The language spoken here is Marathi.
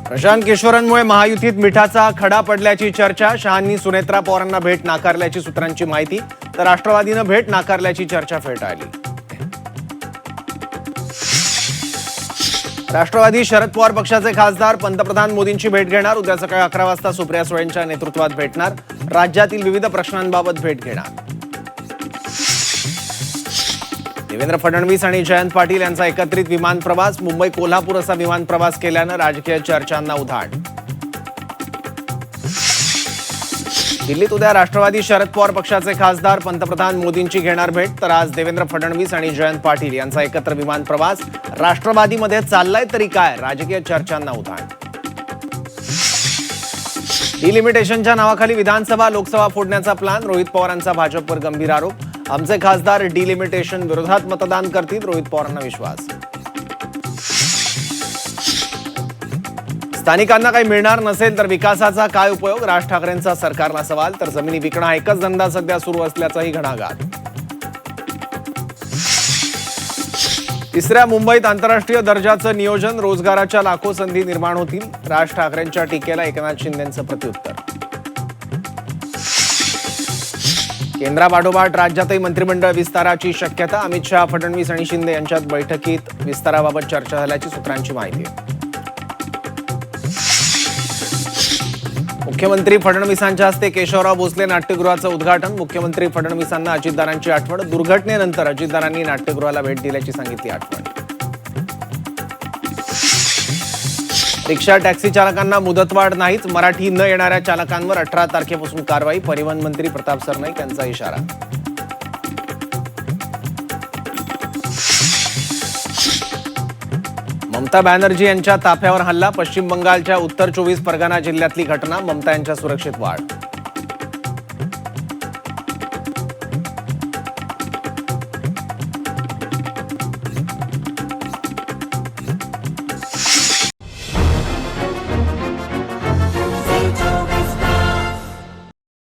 प्रशांत किशोरांमुळे महायुतीत मिठाचा खडा पडल्याची चर्चा. शहांनी सुनेत्रा पवारांना भेट नाकारल्याची सूत्रांची माहिती, तर राष्ट्रवादीनं भेट नाकारल्याची चर्चा फेटाळली. राष्ट्रवादी शरद पवार पक्षाचे खासदार पंतप्रधान मोदींची भेट घेणार. उद्या सकाळी 11 वाजता सुप्रिया सुळेंच्या नेतृत्वात भेटणार. राज्यातील विविध प्रश्नांबाबत भेट घेणार. देवेंद्र फडणवीस आणि जयंत पाटील यांचा एकत्रित विमान प्रवास. मुंबई कोल्हापूर असा विमान प्रवास केल्यानं राजकीय चर्चांना उधाण. दिल्लीत उद्या राष्ट्रवादी शरद पवार पक्षाचे खासदार पंतप्रधान मोदींची घेणार भेट, तर आज देवेंद्र फडणवीस आणि जयंत पाटील यांचा एकत्र विमान प्रवास. राष्ट्रवादीमध्ये चाललाय तरी काय, राजकीय चर्चांना उधाण. डिलिमिटेशनच्या नावाखाली विधानसभा लोकसभा फोडण्याचा प्लॅन. रोहित पवारांचा भाजपवर गंभीर आरोप. आमचे खासदार डिलिमिटेशन विरोधात मतदान करतील, रोहित पवारांना विश्वास. स्थानिकांना काही मिळणार नसेल तर विकासाचा काय उपयोग, राज ठाकरेंचा सरकारला सवाल. तर जमिनी विकणं एकच धंदा सध्या सुरू असल्याचाही घणाघात. तिसऱ्या मुंबईत आंतरराष्ट्रीय दर्जाचं नियोजन. रोजगाराच्या लाखो संधी निर्माण होतील. राज ठाकरेंच्या टीकेला एकनाथ शिंदेंचं प्रत्युत्तर. केंद्रापाठोपाठ राज्यातही मंत्रिमंडळ विस्ताराची शक्यता. अमित शहा, फडणवीस आणि शिंदे यांच्यात बैठकीत विस्ताराबाबत चर्चा झाल्याची सूत्रांची माहिती. मुख्यमंत्री फडणवीसांच्या हस्ते केशवराव भोसले नाट्यगृहाचं उद्घाटन. मुख्यमंत्री फडणवीसांना अजितदारांची आठवण. दुर्घटनेनंतर अजितदारांनी नाट्यगृहाला भेट दिल्याची सांगितली आठवण. रिक्षा टॅक्सी चालकांना मुदतवाढ नाहीच. मराठी न येणाऱ्या चालकांवर 18 तारखेपासून कारवाई. परिवहन मंत्री प्रताप सरनाईक यांचा इशारा. ममता बॅनर्जी यांच्या ताफ्यावर हल्ला. पश्चिम बंगालच्या उत्तर 24 परगणा जिल्ह्यातली घटना. ममता यांच्या सुरक्षेत वाढ.